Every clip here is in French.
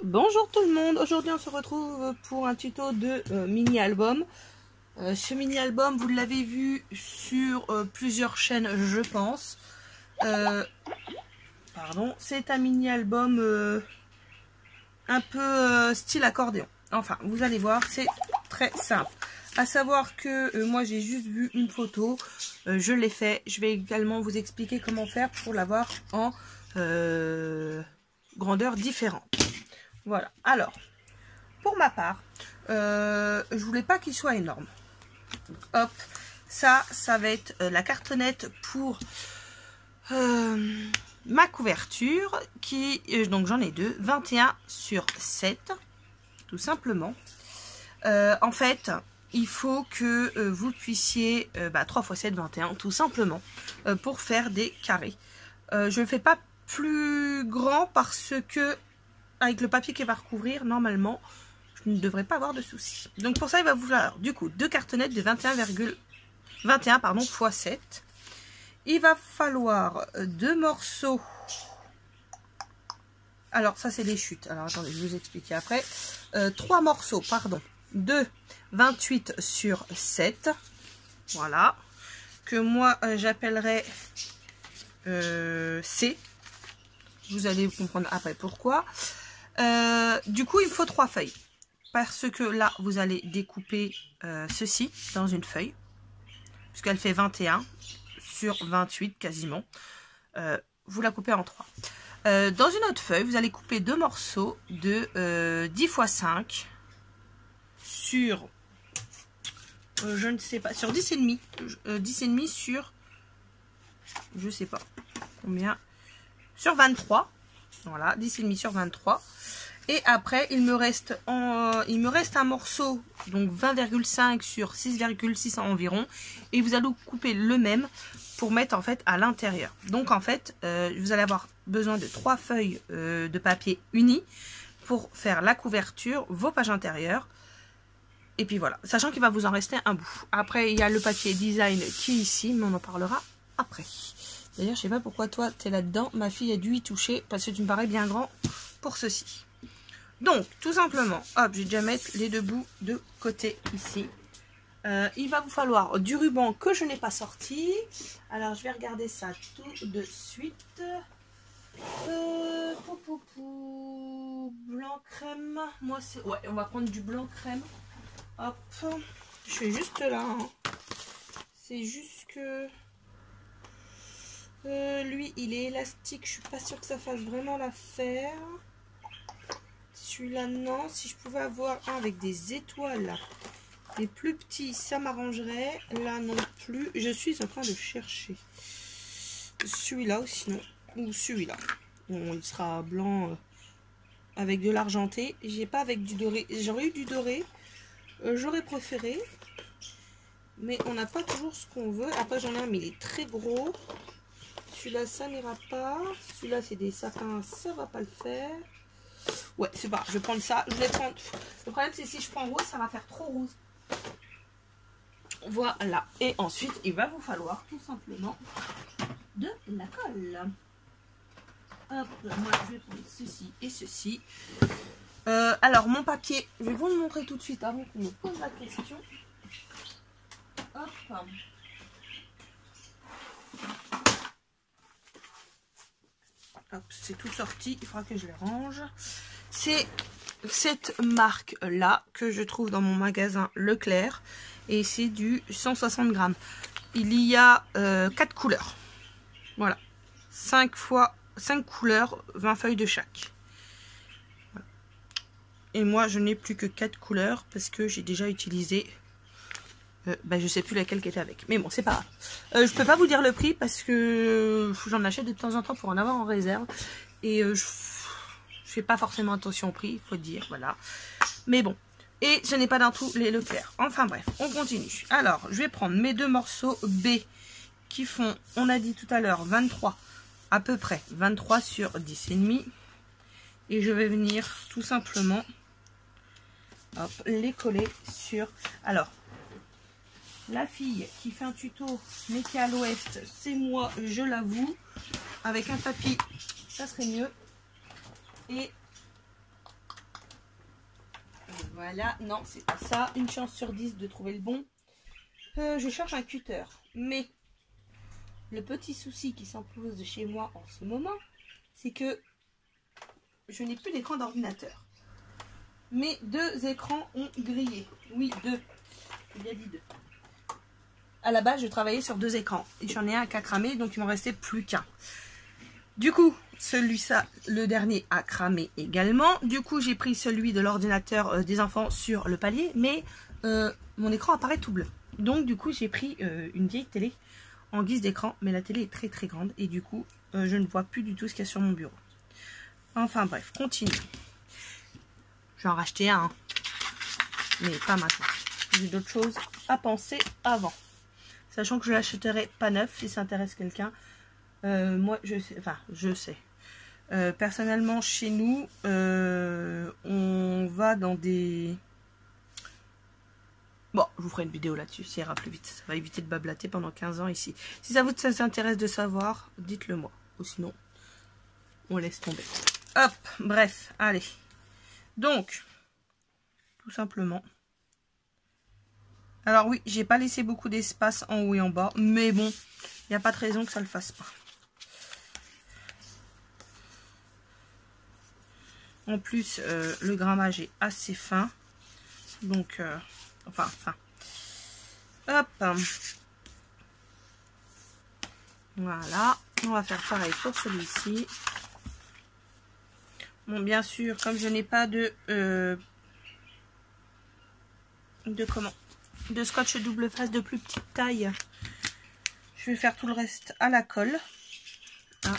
Bonjour tout le monde, aujourd'hui on se retrouve pour un tuto de mini-album. Ce mini-album, vous l'avez vu sur plusieurs chaînes, je pense. C'est un mini-album un peu style accordéon. Enfin, vous allez voir, c'est très simple. À savoir que moi j'ai juste vu une photo, je l'ai fait. Je vais également vous expliquer comment faire pour l'avoir en grandeur différente. Voilà, alors, pour ma part, je voulais pas qu'il soit énorme. Hop, ça va être la cartonnette pour ma couverture, donc j'en ai deux, 21 sur 7, tout simplement. En fait, il faut que vous puissiez 3 x 7, 21, tout simplement, pour faire des carrés. Je ne fais pas plus grand parce que avec le papier qui va recouvrir, normalement, je ne devrais pas avoir de soucis. Donc pour ça, il va vous falloir du coup 2 cartonnettes de 21 x 7. Il va falloir 2 morceaux. Alors ça c'est les chutes. Alors attendez, je vais vous expliquer après. 3 morceaux, de 28 sur 7. Voilà. Que moi j'appellerai C. Vous allez comprendre après pourquoi. Du coup, il me faut 3 feuilles. Parce que là, vous allez découper ceci dans une feuille. Puisqu'elle fait 21 sur 28 quasiment. Vous la coupez en 3. Dans une autre feuille, vous allez couper 2 morceaux de 10 x 5 sur, je ne sais pas, sur 10,5. 10,5 sur, je sais pas combien, sur 23. Voilà, 10,5 sur 23. Et après, il me reste un morceau, donc 20,5 sur 6,6 environ. Et vous allez couper le même pour mettre en fait à l'intérieur. Donc en fait, vous allez avoir besoin de 3 feuilles de papier unies pour faire la couverture, vos pages intérieures. Et puis voilà, sachant qu'il va vous en rester un bout. Après, il y a le papier design qui est ici, mais on en parlera après. D'ailleurs, je sais pas pourquoi toi, tu es là-dedans. Ma fille a dû y toucher parce que tu me parais bien grand pour ceci. Donc, tout simplement, hop, je vais déjà mettre les 2 bouts de côté ici. Il va vous falloir du ruban que je n'ai pas sorti. Alors, je vais regarder ça tout de suite. Blanc crème. Moi, c'est... Ouais, on va prendre du blanc crème. Hop, je suis juste là. Hein. C'est juste que... lui, il est élastique. Je suis pas sûre que ça fasse vraiment l'affaire. Celui-là, non. Si je pouvais avoir un avec des étoiles, des plus petits, ça m'arrangerait. Là, non plus. Je suis en train de chercher celui-là ou sinon. Ou celui-là. Bon, il sera blanc avec de l'argenté. J'ai pas avec du doré. J'aurais eu du doré. J'aurais préféré. Mais on n'a pas toujours ce qu'on veut. Après, j'en ai un, mais il est très gros. Celui-là, ça n'ira pas. Celui-là, c'est des sapins, ça va pas le faire. Ouais, c'est pas grave, je vais prendre ça. Je vais prendre... Le problème, c'est si je prends rose, ça va faire trop rose. Voilà. Et ensuite, il va vous falloir tout simplement de la colle. Hop, moi, je vais prendre ceci et ceci. Alors, mon papier, je vais vous le montrer tout de suite avant qu'on me pose la question. Hop. Hop, c'est tout sorti, il faudra que je les range. C'est cette marque-là que je trouve dans mon magasin Leclerc. Et c'est du 160 grammes. Il y a 4 couleurs. Voilà. 5 couleurs, 20 feuilles de chaque. Voilà. Et moi, je n'ai plus que 4 couleurs parce que j'ai déjà utilisé... je sais plus laquelle qui était avec. Mais bon, c'est pas grave. Je peux pas vous dire le prix parce que j'en achète de temps en temps pour en avoir en réserve. Et je fais pas forcément attention au prix, il faut dire, voilà. Mais bon. Et ce n'est pas dans tous les Leclerc. Enfin bref, on continue. Alors, je vais prendre mes 2 morceaux B qui font, on a dit tout à l'heure, 23, à peu près, 23 sur 10,5. Et je vais venir tout simplement, hop, les coller sur... Alors, la fille qui fait un tuto, mais qui est à l'ouest, c'est moi, je l'avoue. Avec un papier, ça serait mieux. Et Voilà, non, c'est pas ça. Une chance sur 10 de trouver le bon. Je cherche un cutter. Mais le petit souci qui s'impose chez moi en ce moment, c'est que je n'ai plus d'écran d'ordinateur. Mes 2 écrans ont grillé. Oui, 2. J'ai bien dit 2. À la base, je travaillais sur 2 écrans. Et j'en ai un qui a cramé, donc il m'en restait plus qu'un. Du coup, celui-là, le dernier, a cramé également. Du coup, j'ai pris celui de l'ordinateur des enfants sur le palier. Mais mon écran apparaît tout bleu. Donc, du coup, j'ai pris une vieille télé en guise d'écran. Mais la télé est très très grande. Et du coup, je ne vois plus du tout ce qu'il y a sur mon bureau. Enfin bref, continue. J'en rachetais un. Hein. Mais pas maintenant. J'ai d'autres choses à penser avant. Sachant que je l'achèterai pas neuf si ça intéresse quelqu'un. Moi, je sais. Enfin, je sais. Personnellement, chez nous, on va dans des... Bon, je vous ferai une vidéo là-dessus, ça ira plus vite. Ça va éviter de bablater pendant 15 ans ici. Si ça vous intéresse de savoir, dites-le moi. Ou sinon, on laisse tomber. Hop, bref, allez. Donc, tout simplement. Alors oui, j'ai pas laissé beaucoup d'espace en haut et en bas. Mais bon, il n'y a pas de raison que ça le fasse pas. En plus, le grammage est assez fin. Donc, enfin. Hop. Voilà. On va faire pareil pour celui-ci. Bon, bien sûr, comme je n'ai pas de scotch double face de plus petite taille, je vais faire tout le reste à la colle. Ah.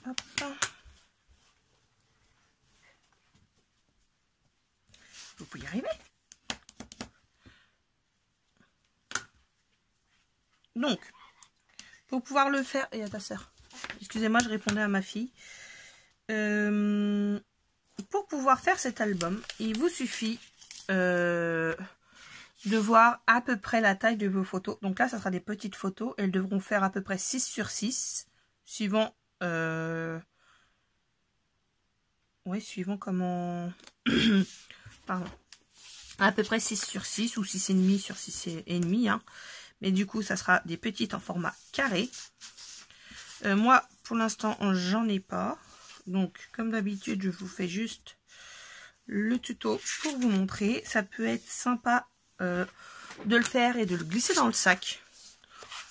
Hop. Vous pouvez y arriver. Donc, pour pouvoir le faire... Et à ta soeur. Excusez-moi, je répondais à ma fille. Pour pouvoir faire cet album, il vous suffit de voir à peu près la taille de vos photos. Donc là, ça sera des petites photos. Elles devront faire à peu près 6 sur 6. Suivant... Oui, suivant comment... Pardon. À peu près 6 sur 6 ou 6,5 sur 6,5. Hein. Mais du coup, ça sera des petites en format carré. Moi, pour l'instant, j'en ai pas. Donc, comme d'habitude, je vous fais juste le tuto pour vous montrer. Ça peut être sympa de le faire et de le glisser dans le sac.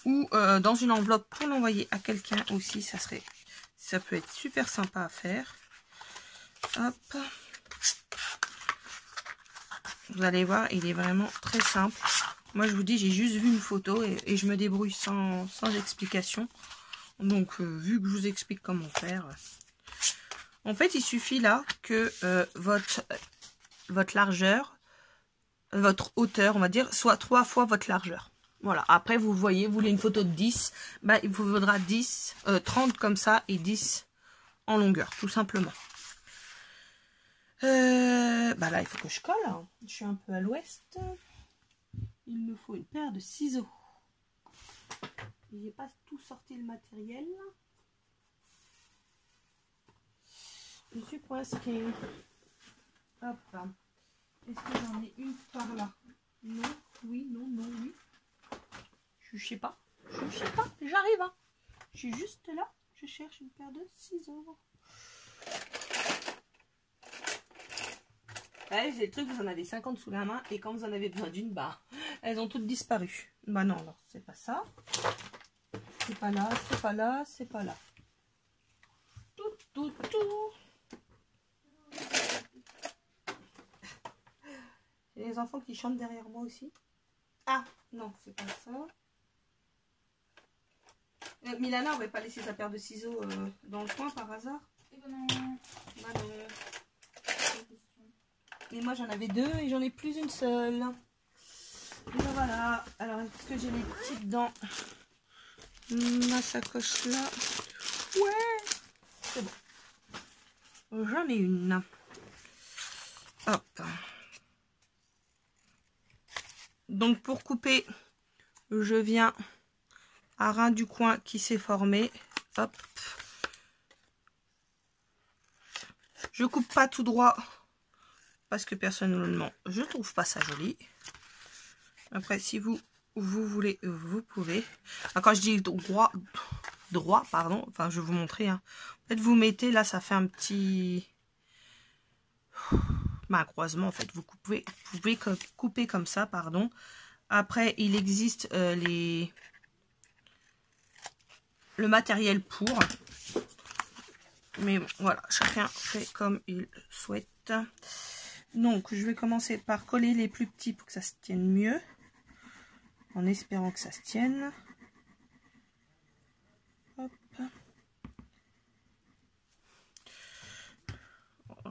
Ou dans une enveloppe pour l'envoyer à quelqu'un aussi. Ça peut être super sympa à faire. Hop. Vous allez voir, il est vraiment très simple. Moi, je vous dis, j'ai juste vu une photo et je me débrouille sans explication. Donc, vu que je vous explique comment faire... En fait, il suffit là que votre largeur, votre hauteur, on va dire, soit 3 fois votre largeur. Voilà. Après, vous voyez, vous voulez une photo de 10, bah, il vous faudra 30 comme ça et 10 en longueur, tout simplement. Bah là, il faut que je colle. Hein. Je suis un peu à l'ouest. Il me faut une paire de ciseaux. J'ai pas tout sorti le matériel. Je suis coincée. Hop. Est-ce que j'en ai une par là? Non, oui, non, non, oui. Je sais pas. Je sais pas. J'arrive. Hein. Je suis juste là. Je cherche une paire de ciseaux. Ouais, c'est le truc, vous en avez 50 sous la main et quand vous en avez besoin d'une barre, elles ont toutes disparu. Bah non, alors c'est pas ça. C'est pas là, c'est pas là, c'est pas là. Tout. J'ai les enfants qui chantent derrière moi aussi. Ah, non, c'est pas ça. Milana, on va pas laisser sa paire de ciseaux dans le coin par hasard? Eh ben non. Bah non. Et moi j'en avais 2 et j'en ai plus une seule. Et ben voilà. Alors est-ce que j'ai les petites dans ma sacoche là? Ouais. C'est bon. J'en ai une. Hop. Donc pour couper, je viens à ras du coin qui s'est formé. Hop. Je coupe pas tout droit parce que personnellement, je trouve pas ça joli. Après, si vous voulez, vous pouvez. Alors, quand je dis droit, pardon, enfin, je vais vous montrer. Hein. En fait, vous mettez là, ça fait un petit un croisement. En fait, vous pouvez couper comme ça, pardon. Après, il existe le matériel pour. Mais bon, voilà, chacun fait comme il souhaite. Donc, je vais commencer par coller les plus petits pour que ça se tienne mieux. En espérant que ça se tienne. Hop.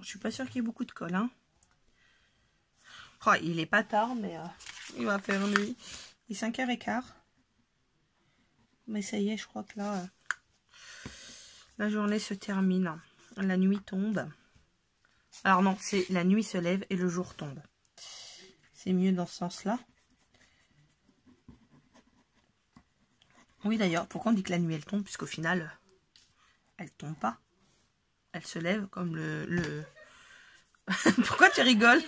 Je suis pas sûre qu'il y ait beaucoup de colle. Hein. Oh, il est pas tard, mais il va faire nuit. Il est 5h15. Mais ça y est, je crois que là, la journée se termine. La nuit tombe. Alors non, c'est la nuit se lève et le jour tombe. C'est mieux dans ce sens-là. Oui, d'ailleurs, pourquoi on dit que la nuit elle tombe? Puisqu'au final, elle tombe pas. Elle se lève comme le... Pourquoi tu rigoles?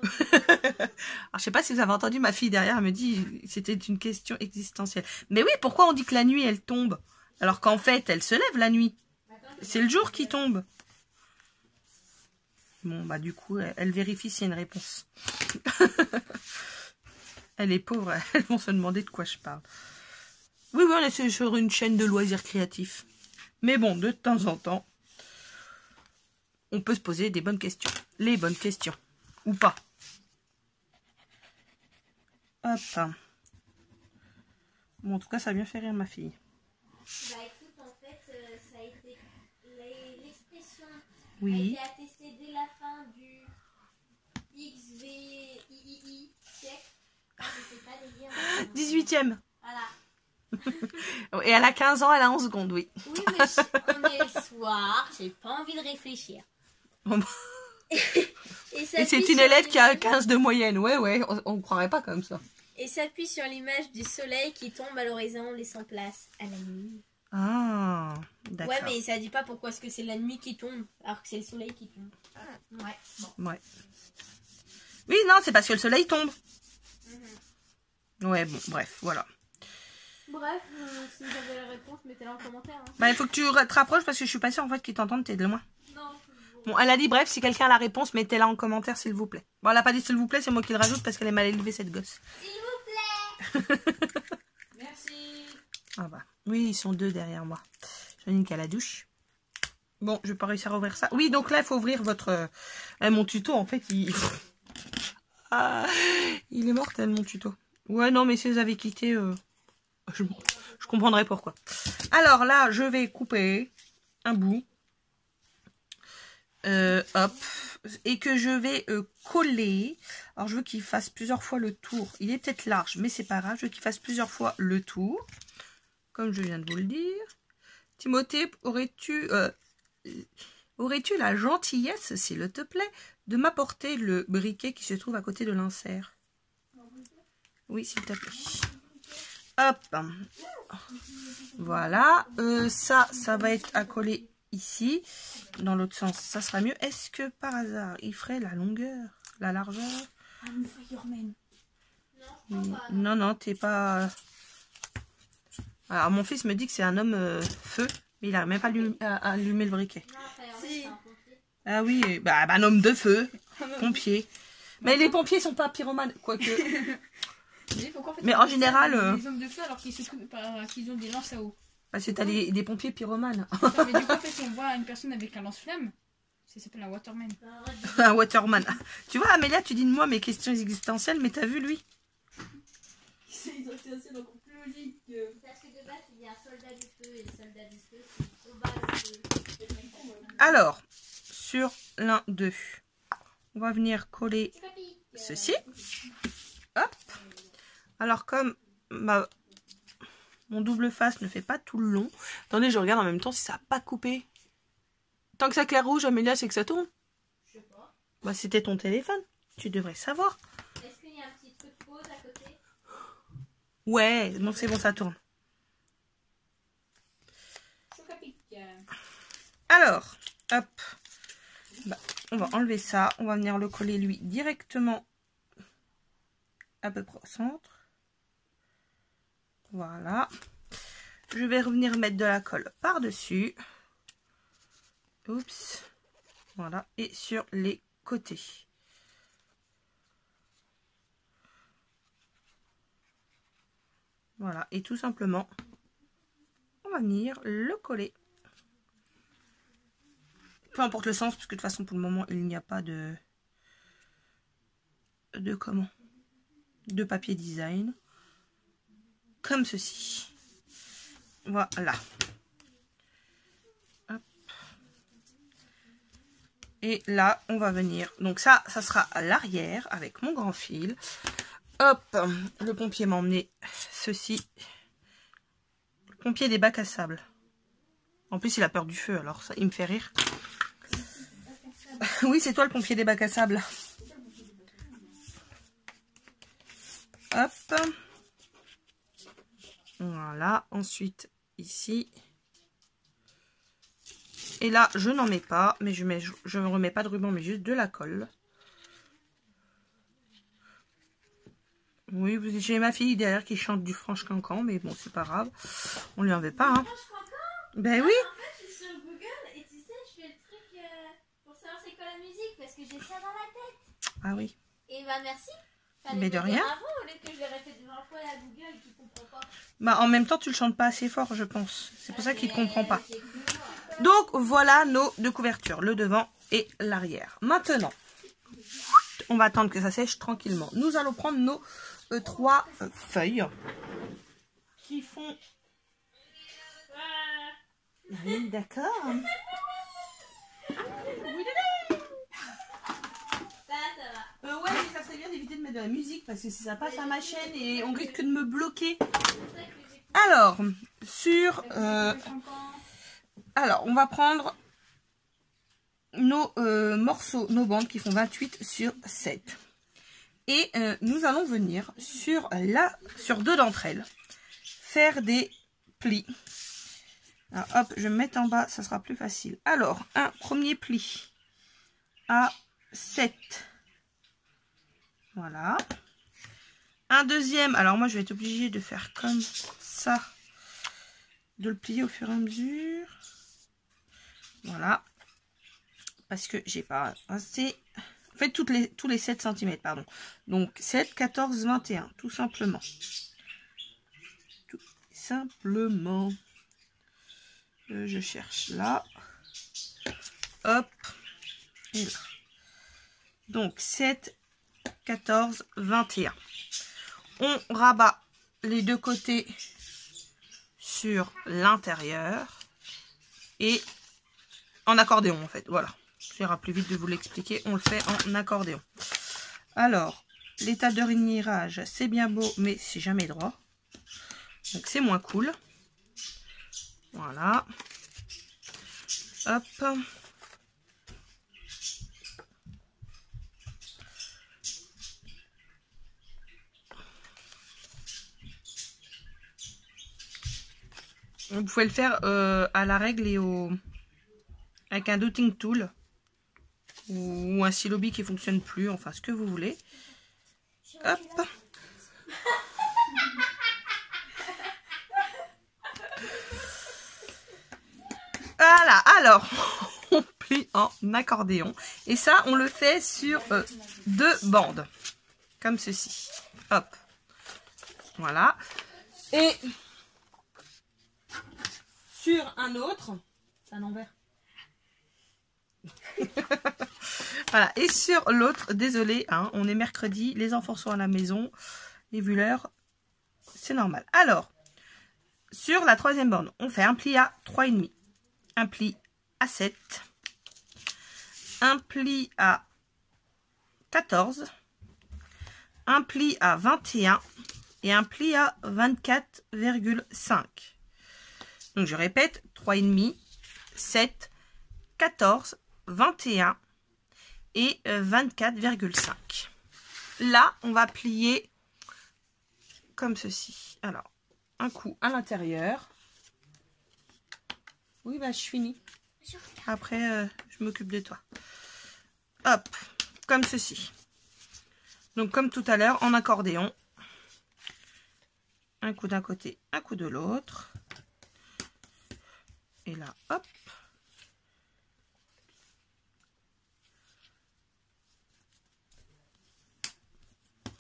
Alors, je sais pas si vous avez entendu ma fille derrière, elle me dit c'était une question existentielle. Mais oui, pourquoi on dit que la nuit elle tombe? Alors qu'en fait, elle se lève la nuit. C'est le jour qui tombe. Bon, bah du coup, elle vérifie s'il y a une réponse. Elle est pauvre, elles vont se demander de quoi je parle. Oui, on est sur une chaîne de loisirs créatifs. Mais bon, de temps en temps, on peut se poser des bonnes questions. Les bonnes questions. Ou pas. Hop. Bon, en tout cas, ça a bien fait rire ma fille. Bah écoute, en fait, ça a été... L'expression Oui. a été attestée dès la fin du XVII siècle. Ah, je sais pas les dire. 18e. Voilà. Et elle a 15 ans, elle a 11 secondes, oui. Oui, mais on est le soir, j'ai pas envie de réfléchir. Bon, Et c'est une élève qui a 15 de moyenne. Ouais, on ne croirait pas comme ça. Et s'appuie sur l'image du soleil qui tombe à l'horizon, laissant place à la nuit. Ah, d'accord. Ouais, mais ça dit pas pourquoi est-ce que c'est la nuit qui tombe, alors que c'est le soleil qui tombe. Ouais, bon. Ouais. Oui, non, c'est parce que le soleil tombe. Ouais, bon, bref, voilà. Bref, si vous avez la réponse, mettez-la en commentaire. Hein. Bah, il faut que tu te rapproches parce que je suis pas sûre en fait qu'ils t'entendent, t'es de loin. Non, Bon, elle a dit, bref, si quelqu'un a la réponse, mettez-la en commentaire, s'il vous plaît. Bon, elle a pas dit s'il vous plaît, c'est moi qui le rajoute parce qu'elle est mal élevée, cette gosse. s'il vous plaît. Merci. Ah bah, oui, ils sont deux derrière moi. J'en ai une qui a la douche. Bon, je vais pas réussir à ouvrir ça. Oui, donc là, il faut ouvrir votre... mon tuto, en fait, il est mortel, mon tuto. Ouais, non, mais si vous avez quitté, je comprendrai pourquoi. Alors là, je vais couper un bout. Hop. Et que je vais coller. Alors, je veux qu'il fasse plusieurs fois le tour. Il est peut-être large, mais c'est pas grave. Je veux qu'il fasse plusieurs fois le tour. Comme je viens de vous le dire. Timothée, aurais-tu la gentillesse, s'il te plaît, de m'apporter le briquet qui se trouve à côté de l'insert? Oui, s'il te plaît. Hop. Voilà. Ça va être à coller ici. Dans l'autre sens, ça sera mieux. Est-ce que par hasard, il ferait la longueur, la largeur? Oui. Non, t'es pas... Alors, mon fils me dit que c'est un homme feu, mais il n'arrive même pas à allumer le briquet. Si. Ah oui, bah, un homme de feu, pompier. Mais les pompiers sont pas pyromanes, quoique. Mais en général... Les hommes de feu alors qu'ils ont des lances à eau. Parce que t'as des pompiers pyromanes. Attends, mais du coup, en fait, si on voit une personne avec un lance-flamme, ça s'appelle un waterman. Un waterman. Tu vois, Amélia, tu dis de moi mes questions existentielles, mais t'as vu lui? C'est encore plus logique. Parce que de base, il y a un soldat du feu, et le soldat du feu, c'est combat le feu. Alors, sur l'un d'eux, on va venir coller ceci. Hop. Alors, comme mon double face ne fait pas tout le long. Attendez, je regarde en même temps si ça n'a pas coupé. Tant que ça claire rouge, Amélia, c'est que ça tourne. Je sais pas. Bah, c'était ton téléphone. Tu devrais savoir. Est-ce qu'il y a un petit truc de pause à côté? Ouais, bon, c'est bon, ça tourne. Alors, hop. bah, on va enlever ça. On va venir le coller lui directement à peu près au centre. Voilà. Je vais revenir mettre de la colle par-dessus. Oups. Voilà. Et sur les côtés. Voilà. Et tout simplement, on va venir le coller. Peu importe le sens, parce que de toute façon, pour le moment, il n'y a pas de papier design. Comme ceci. Voilà. Hop. Et là, on va venir. Donc ça sera à l'arrière avec mon grand fil. Hop, le pompier m'a emmené ceci. Le pompier des bacs à sable. En plus, il a peur du feu, alors ça, il me fait rire. Oui, c'est toi le pompier des bacs à sable. Hop. Voilà, ensuite ici. Et là, je n'en mets pas, mais je ne remets pas de ruban, mais juste de la colle. Oui, j'ai ma fille derrière qui chante du Franche Cancan, mais bon, c'est pas grave. On lui en veut pas, hein. Ben oui. En fait, je suis sur Google et tu sais, je fais le truc pour savoir c'est quoi la musique parce que j'ai ça dans la tête. Ah oui. Et bah merci. Mais de rien. Avant, au lieu que je l'aurais fait 20 fois à Google qui comprend pas. Bah en même temps, tu le chantes pas assez fort, je pense. C'est pour ça qu'il ne comprend pas. Donc voilà nos deux couvertures, le devant et l'arrière. Maintenant, on va attendre que ça sèche tranquillement. Nous allons prendre nos 3 feuilles qui font... D'accord. Ouais, mais ça serait bien d'éviter de mettre de la musique parce que si ça passe à ma chaîne et on risque de me bloquer. Alors, alors, on va prendre nos morceaux, nos bandes qui font 28 sur 7. Et nous allons venir sur 2 d'entre elles faire des plis. Alors, hop, je vais me mettre en bas, ça sera plus facile. Alors, un premier pli à 7. Voilà. Un deuxième, alors moi je vais être obligée de faire comme ça, de le plier au fur et à mesure. Voilà. Parce que j'ai pas assez... En fait, tous les 7 cm, pardon. Donc 7, 14, 21, tout simplement. Tout simplement. Je cherche là. Hop. Et là. Donc 7, 14, 21. On rabat les deux côtés sur l'intérieur. Et en accordéon en fait. Voilà. Ça ira plus vite de vous l'expliquer. On le fait en accordéon. Alors, l'état de régnirage, c'est bien beau, mais c'est jamais droit. Donc c'est moins cool. Voilà. Hop. Vous pouvez le faire à la règle et avec un dotting tool ou un stylo bille qui fonctionne plus, enfin ce que vous voulez. Hop. Voilà, alors on plie en accordéon et ça on le fait sur 2 bandes comme ceci. Hop. Voilà. Et sur un autre, c'est un envers. Voilà, et sur l'autre, désolé, hein, on est mercredi, les enfants sont à la maison, et vu l'heure, c'est normal. Alors, sur la 3e bande, on fait un pli à 3,5, un pli à 7, un pli à 14, un pli à 21 et un pli à 24,5. Donc je répète, 3,5, 7, 14, 21 et 24,5. Là, on va plier comme ceci. Alors, un coup à l'intérieur. Oui, bah je finis. Après, je m'occupe de toi. hop, comme ceci. Donc comme tout à l'heure, en accordéon. Un coup d'un côté, un coup de l'autre. Et là, hop.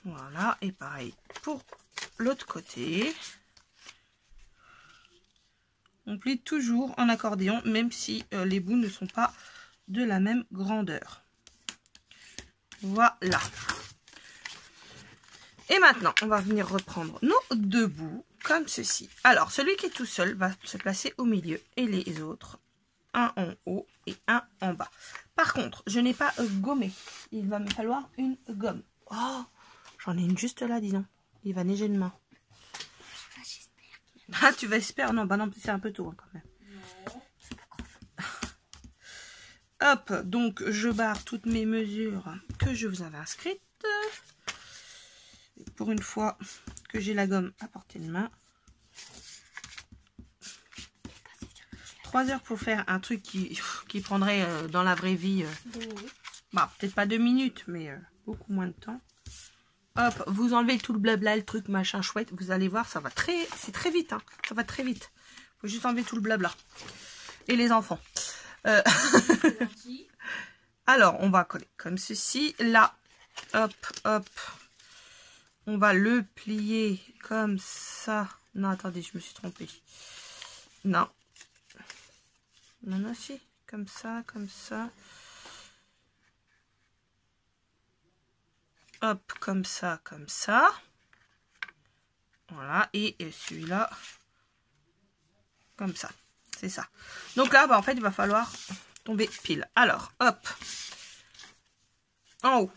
Voilà, et pareil pour l'autre côté. On plie toujours en accordéon, même si les bouts ne sont pas de la même grandeur. Voilà. Et maintenant, on va venir reprendre nos deux bouts, comme ceci. Alors, celui qui est tout seul va se placer au milieu, et les autres, un en haut et un en bas. Par contre, je n'ai pas gommé. Il va me falloir une gomme. Oh, j'en ai une juste là, dis donc. Il va neiger demain. Ah, tu vas espérer? Non, bah non, c'est un peu tôt hein, quand même. Hop, donc je barre toutes mes mesures que je vous avais inscrites. Pour une fois que j'ai la gomme à portée de main. 3 heures pour faire un truc qui prendrait dans la vraie vie, bah, peut-être pas 2 minutes, mais beaucoup moins de temps. Hop, vous enlevez tout le blabla, le truc machin chouette, vous allez voir, ça va c'est très vite, hein, ça va très vite. Faut juste enlever tout le blabla. Et les enfants. Alors, on va coller comme ceci. Là, hop, hop. On va le plier comme ça. Non, attendez, je me suis trompée. Non. Non, non, si. Comme ça, comme ça. Hop, comme ça, comme ça. Voilà. Et celui-là, comme ça. C'est ça. Donc là, bah, en fait, il va falloir tomber pile. Alors, hop. En haut,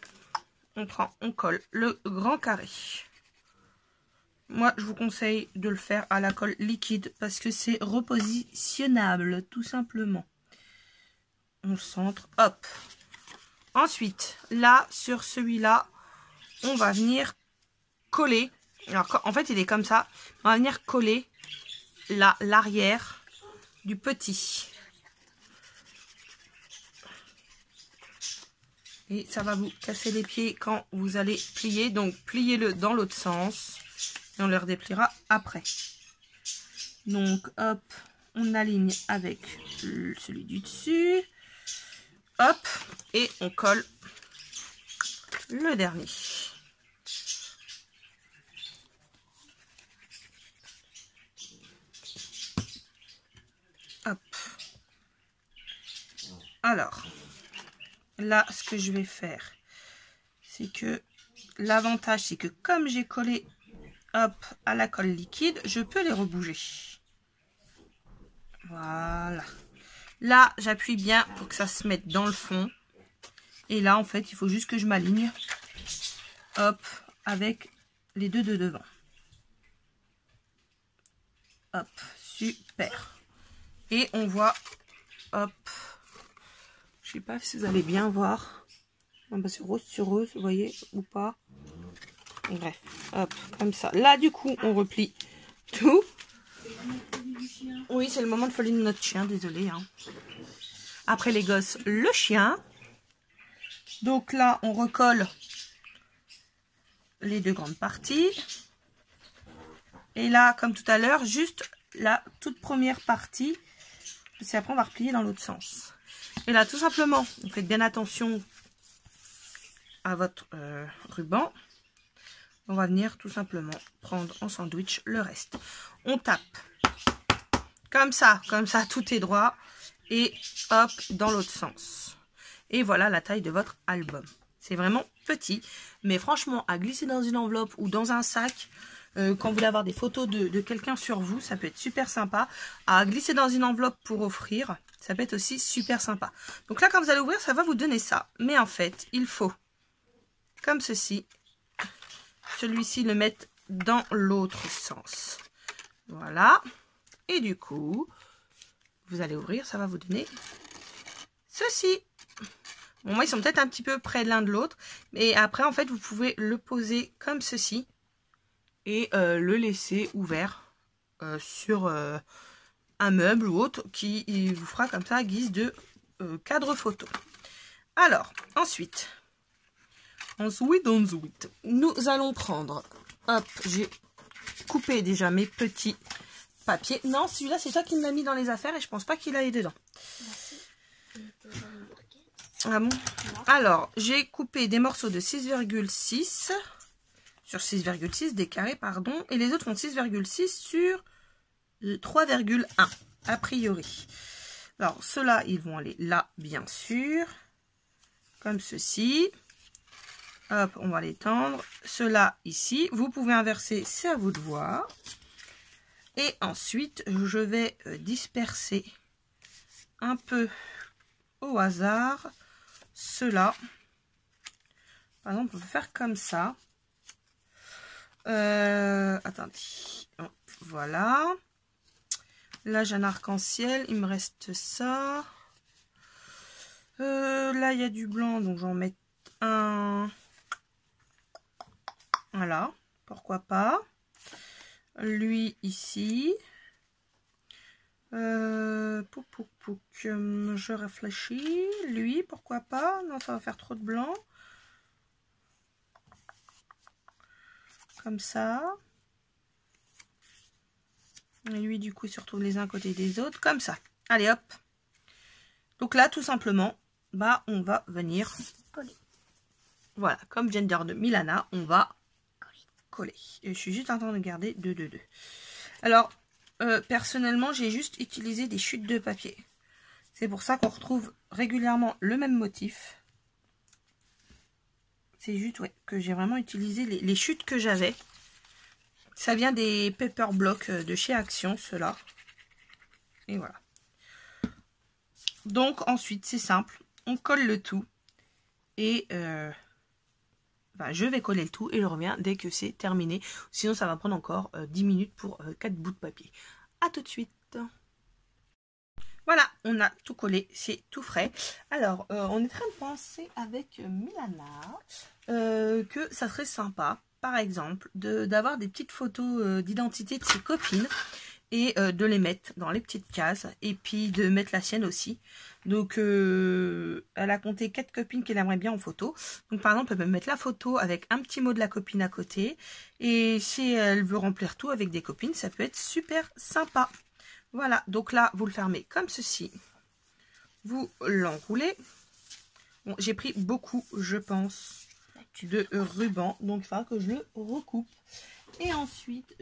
on colle le grand carré. Moi, je vous conseille de le faire à la colle liquide parce que c'est repositionnable, tout simplement. On le centre, hop. Ensuite, là, sur celui-là, on va venir coller. Alors, en fait, il est comme ça. On va venir coller l'arrière du petit. Et ça va vous casser les pieds quand vous allez plier. Donc, pliez-le dans l'autre sens. Et on le redépliera après. Donc, hop, on aligne avec celui du dessus. Hop, et on colle le dernier. Hop. Alors, là, ce que je vais faire, c'est que l'avantage, c'est que comme j'ai collé hop, à la colle liquide, je peux les rebouger. Voilà. Là, j'appuie bien pour que ça se mette dans le fond. Et là, en fait, il faut juste que je m'aligne. Hop, avec les deux de devant. Hop, super. Et on voit, hop, je sais pas si vous allez bien voir. Non, bah, c'est rose sur rose, vous voyez, ou pas. Bref, hop, comme ça. Là, du coup, on replie tout. Oui, c'est le moment de folie de notre chien, désolé. Hein. Après les gosses, le chien. Donc là, on recolle les deux grandes parties. Et là, comme tout à l'heure, juste la toute première partie. C'est après, on va replier dans l'autre sens. Et là, tout simplement, vous faites bien attention à votre ruban. On va venir tout simplement prendre en sandwich le reste. On tape comme ça, tout est droit. Et hop, dans l'autre sens. Et voilà la taille de votre album. C'est vraiment petit, mais franchement, à glisser dans une enveloppe ou dans un sac, quand vous voulez avoir des photos de quelqu'un sur vous, ça peut être super sympa. À glisser dans une enveloppe pour offrir, ça peut être aussi super sympa. Donc là, quand vous allez ouvrir, ça va vous donner ça. Mais en fait, il faut, comme ceci, celui-ci le mettre dans l'autre sens. Voilà. Et du coup, vous allez ouvrir, ça va vous donner ceci. Bon, moi, ils sont peut-être un petit peu près l'un de l'autre. Mais après, en fait, vous pouvez le poser comme ceci. Et le laisser ouvert sur un meuble ou autre qui vous fera comme ça guise de cadre photo. Alors, ensuite, nous allons prendre, hop, j'ai coupé déjà mes petits papiers. Non, celui-là, c'est toi qui me l'as mis dans les affaires et je pense pas qu'il aille dedans. Ah bon? Alors, j'ai coupé des morceaux de 6,6 sur 6,6, des carrés, pardon, et les autres font 6,6 sur 3,1, a priori. Alors, ceux-là, ils vont aller là, bien sûr, comme ceci. Hop, on va les tendre. Ceux-là, ici. Vous pouvez inverser, c'est à vous de voir. Et ensuite, je vais disperser un peu au hasard ceux-là. Par exemple, on peut faire comme ça. Attendez. Hop, voilà. Là, j'ai un arc-en-ciel. Il me reste ça. Là, il y a du blanc, donc j'en mets un. Voilà, pourquoi pas. Lui, ici. Je réfléchis. Lui, pourquoi pas. Non, ça va faire trop de blanc. Comme ça. Et lui, du coup, il se retrouve les uns à côté des autres. Comme ça. Allez, hop. Donc là, tout simplement, bah, on va venir coller. Voilà, comme Gender de Milana, on va coller. Et je suis juste en train de garder 2, 2, 2. Alors, personnellement, j'ai juste utilisé des chutes de papier. C'est pour ça qu'on retrouve régulièrement le même motif. C'est juste que j'ai vraiment utilisé les chutes que j'avais. Ça vient des paper blocks de chez Action, ceux-là. Et voilà. Donc, ensuite, c'est simple. On colle le tout. Et je vais coller le tout et je reviens dès que c'est terminé. Sinon, ça va prendre encore 10 minutes pour 4 bouts de papier. A tout de suite. Voilà, on a tout collé, c'est tout frais. Alors, on est en train de penser avec Milana que ça serait sympa, par exemple, d'avoir des petites photos d'identité de ses copines et de les mettre dans les petites cases et puis de mettre la sienne aussi. Donc, elle a compté 4 copines qu'elle aimerait bien en photo. Donc, par exemple, elle peut mettre la photo avec un petit mot de la copine à côté. Et si elle veut remplir tout avec des copines, ça peut être super sympa. Voilà, donc là, vous le fermez comme ceci. Vous l'enroulez. Bon, j'ai pris beaucoup, je pense, de ruban. Donc, il faudra que je le recoupe. Et ensuite,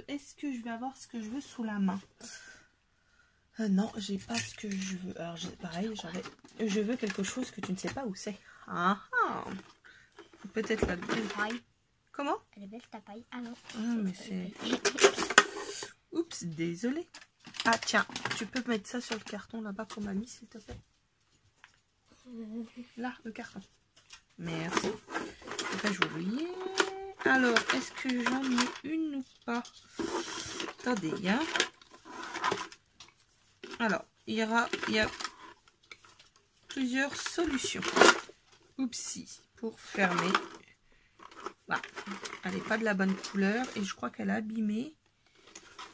est-ce que je vais avoir ce que je veux sous la main? Non, j'ai pas ce que je veux. Alors, pareil, je veux quelque chose que tu ne sais pas où c'est. Ah, ah. Peut-être la belle paille. Comment? Elle est belle ta paille. Ah non. Ah, mais c'est... Oups, désolé. Ah, tiens, tu peux mettre ça sur le carton là-bas pour mamie, s'il te plaît. Là, le carton. Merci. Après, je vais oublier. Alors, est-ce que j'en ai une ou pas? Attendez, il y a... Alors, il y a plusieurs solutions. Oupsie, pour fermer. Voilà. Elle n'est pas de la bonne couleur et je crois qu'elle a abîmé.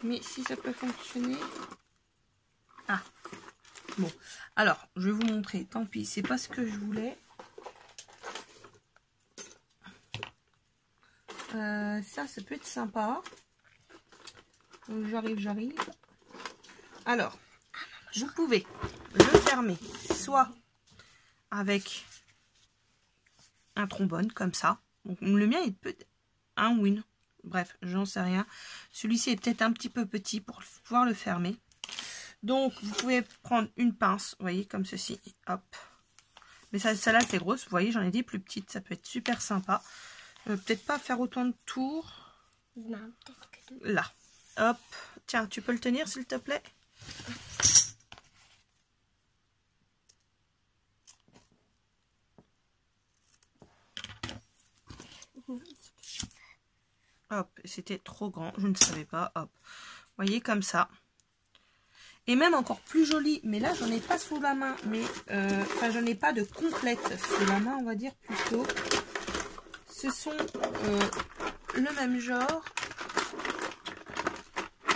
Mais si ça peut fonctionner... Ah, bon. Alors, je vais vous montrer. Tant pis, c'est pas ce que je voulais. Ça peut être sympa. J'arrive. Alors, vous pouvez le fermer soit avec un trombone comme ça. Donc, le mien est peut-être un ou une. Bref, j'en sais rien. Celui-ci est peut-être un petit peu petit pour pouvoir le fermer. Donc, vous pouvez prendre une pince, vous voyez, comme ceci. Hop. Mais celle-là, c'est grosse. Vous voyez, j'en ai des plus petites. Ça peut être super sympa. Peut-être pas faire autant de tours. Non, peut-être que deux. Là. Hop. Tiens, tu peux le tenir, s'il te plaît? Hop, c'était trop grand, je ne savais pas. Hop, vous voyez, comme ça. Et même encore plus joli, mais là j'en ai pas sous la main, mais enfin j'en ai pas de complète sous la main, on va dire plutôt. Ce sont le même genre.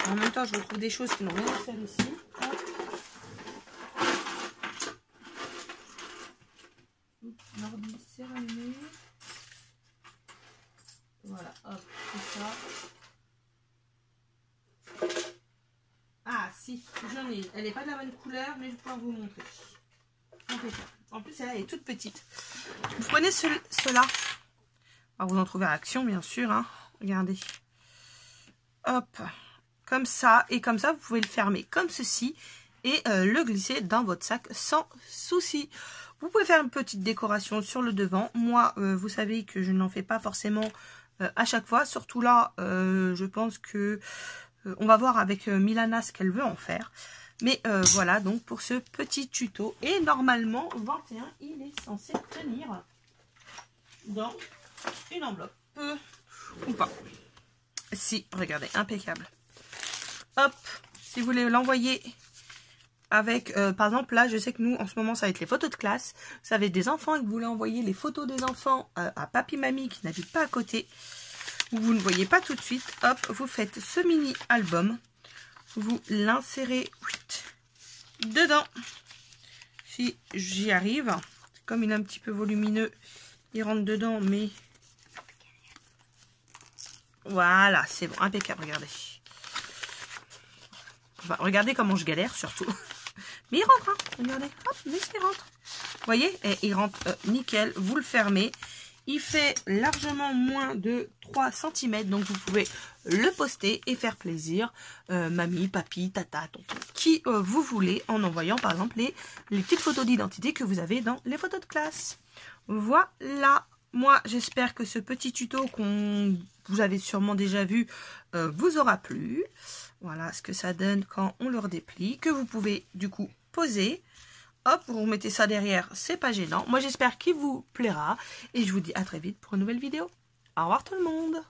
En même temps, je retrouve des choses qui n'ont rien à faire ici. Hop. Si, j'en ai. Elle n'est pas de la bonne couleur, mais je vais pouvoir vous montrer. En plus, elle est toute petite. Vous prenez cela. Alors, vous en trouvez à Action, bien sûr. Hein. Regardez. Hop. Comme ça. Et comme ça, vous pouvez le fermer comme ceci. Et le glisser dans votre sac sans souci. Vous pouvez faire une petite décoration sur le devant. Moi, vous savez que je n'en fais pas forcément à chaque fois. Surtout là, je pense que on va voir avec Milana ce qu'elle veut en faire. Mais voilà donc pour ce petit tuto. Et normalement, 21, il est censé tenir dans une enveloppe. Ou pas. Si, regardez, impeccable. Hop, si vous voulez l'envoyer avec, par exemple, là, je sais que nous, en ce moment, ça va être les photos de classe. Vous avez des enfants et que vous voulez envoyer les photos des enfants à papy-mamie qui n'habite pas à côté, ou vous ne voyez pas tout de suite. Hop, vous faites ce mini-album. Vous l'insérez dedans. Si j'y arrive. Comme il est un petit peu volumineux, il rentre dedans, mais... Voilà, c'est bon, impeccable, regardez. Enfin, regardez comment je galère, surtout. Mais il rentre, hein, regardez. Hop, mais il rentre. Vous voyez, et il rentre nickel. Vous le fermez. Il fait largement moins de 3 cm. Donc, vous pouvez le poster et faire plaisir. Mamie, papy, tata, tonton, qui vous voulez, en envoyant, par exemple, les petites photos d'identité que vous avez dans les photos de classe. Voilà. Moi, j'espère que ce petit tuto qu'on vous avez sûrement déjà vu vous aura plu. Voilà ce que ça donne quand on le redéplie. Que vous pouvez, du coup, poser. Hop, vous mettez ça derrière, c'est pas gênant. Moi, j'espère qu'il vous plaira. Et je vous dis à très vite pour une nouvelle vidéo. Au revoir tout le monde.